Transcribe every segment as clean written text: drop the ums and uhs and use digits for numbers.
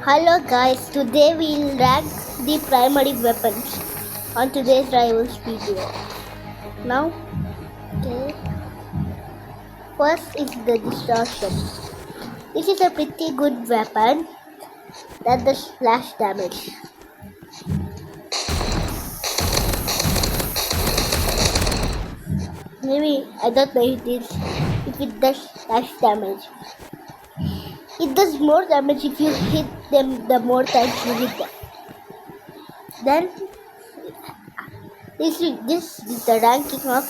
Hello guys, today we'll rank the primary weapons on today's rivals video. Now, okay, first is the distortion. This is a pretty good weapon that does splash damage. Maybe I don't know if it does splash damage. It does more damage if you hit them the more times you hit them. Then this is the ranking of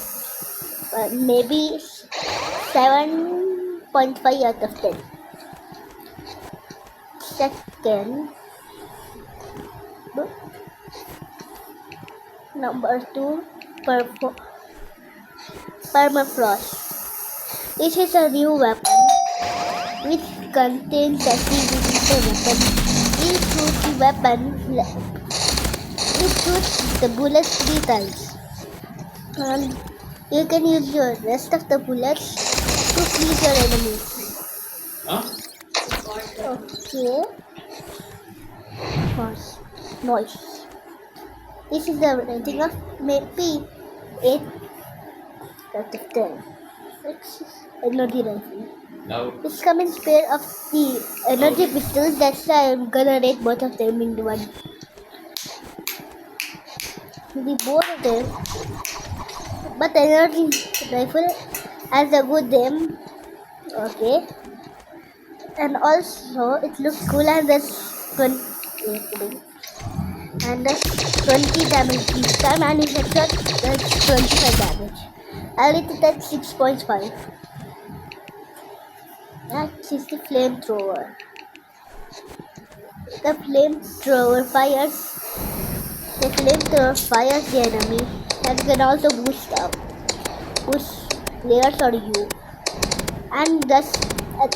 maybe 7.5 out of 10. Second, number 2, Permafrost. This is a new weapon which contains a CVD weapon. It shoots the weapon. It shoots the bullets 3 times. And you can use your rest of the bullets to freeze your enemies. Huh? Okay. Noise. This is the rating of maybe 8 out of 10. It's energy rifle. No. This comes in pair of the energy pistols. That's why I'm gonna rate both of them in one. The both of them, but the energy rifle has a good aim. Okay, and also it looks cool and there's 20 damage each time, and if headshot that's 25 damage. I rate it at 6.5. That is the flamethrower. The flamethrower fires the enemy and can also boost players or you, and does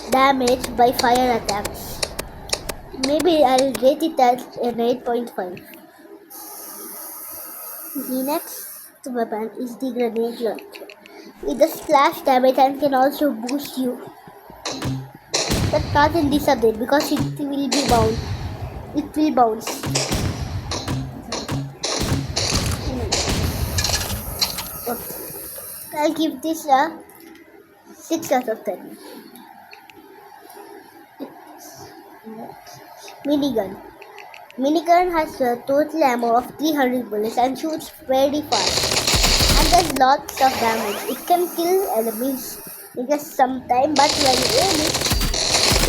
damage by fire attacks. Maybe I'll rate it as an 8.5. The next weapon is the grenade launcher. It does splash damage and can also boost you. But not in this update because it will be bound. It will bounce. Okay. I'll give this a 6 out of 10. Minigun. Minigun has a total ammo of 300 bullets and shoots very fast. And does lots of damage. It can kill enemies in just some time, but when you aim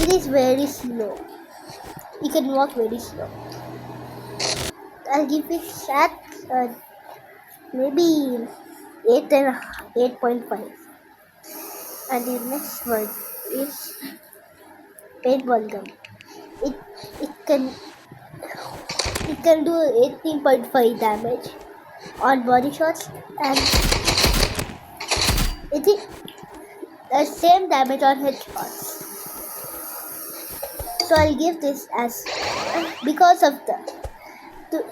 it is very slow. You can walk very slow. I'll give it at maybe 8.5. And the next one is paintball gun. It can do 18.5 damage on body shots, and it is the same damage on headshots. So I'll give this as, because of the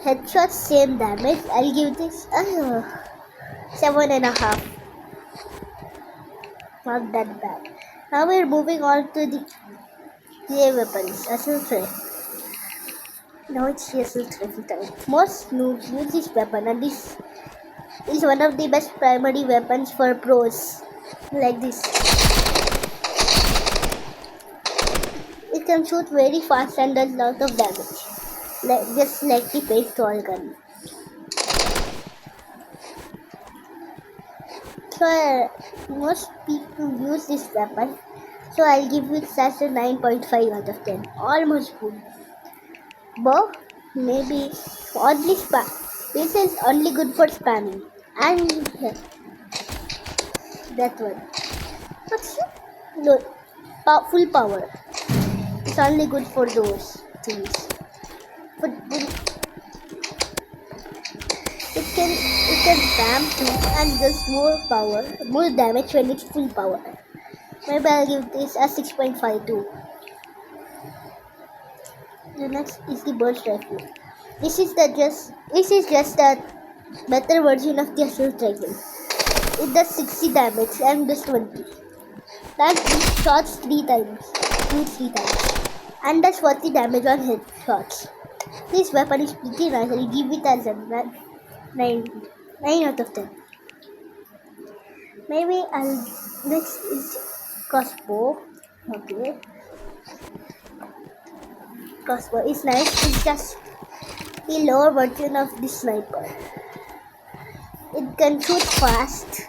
headshots same damage, I'll give this 7.5. Not that bad. Now we're moving on to the clay weapons, assault rifle. Now it's the assault rifle time. Most noobs use this weapon, and this is one of the best primary weapons for pros. Like this. It can shoot very fast and does lot of damage. Just like the paintball gun. So most people use this weapon. So I'll give it as a 9.5 out of 10. Almost good. But maybe oddly spam. This is only good for spamming. And that one. What's it? No, full power. It's only good for those things. But it can spam too and does more damage when it's full power. Maybe I'll give this a 6.5 too. The next is the burst rifle. This is just a better version of the assault rifle. It does 60 damage and does 20. That shots 3 times. and does 40 damage on headshots. This weapon is pretty nice. I'll give it as a 9 out of 10. Maybe next is crossbow. Okay. Crossbow is nice. It's just a lower version of the sniper. It can shoot fast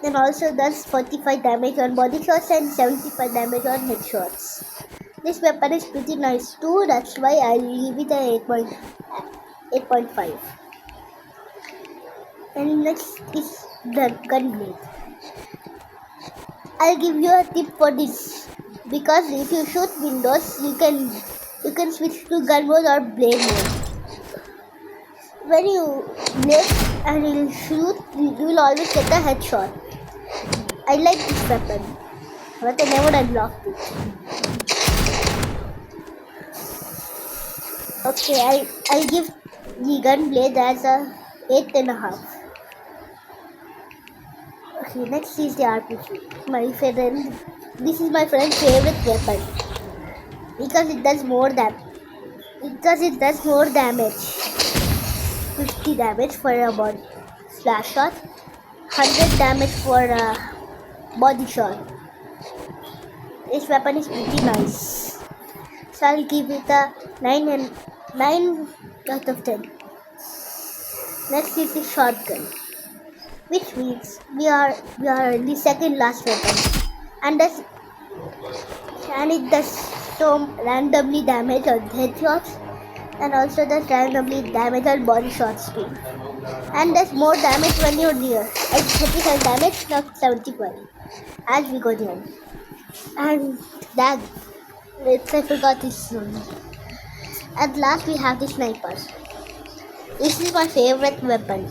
and also does 45 damage on body shots and 75 damage on headshots. This weapon is pretty nice too, that's why I'll give it a 8.5. And next is the gunblade. I'll give you a tip for this, because if you shoot windows, you can switch to gun mode or blade mode. When you blade and you shoot, you will always get a headshot. I like this weapon, but I never unlocked it. Okay, I'll give the gunblade as a 8.5. Okay, next is the RPG. This is my friend's favorite weapon because it does more damage. 50 damage for a body splash shot, 100 damage for a body shot. This weapon is pretty nice, so I'll give it a 9 out of 10. Next is the shotgun, which means we are the second last weapon, and it does so randomly damage on headshots and also does randomly damage on body shots too, and does more damage when you're near. Like 35 damage, not 75 as we go down. And that, I forgot this one. At last we have the sniper. This is my favorite weapon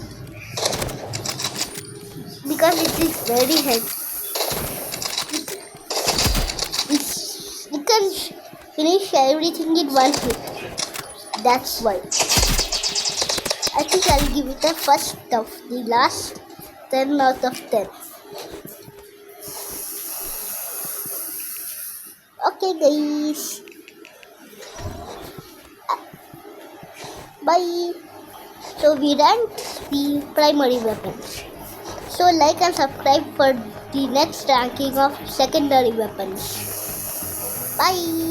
because it is very heavy. It can finish everything in one hit. That's why I think I'll give it a first of the last 10 out of 10. Okay guys, bye. So we ranked the primary weapons. So like and subscribe for the next ranking of secondary weapons. Bye.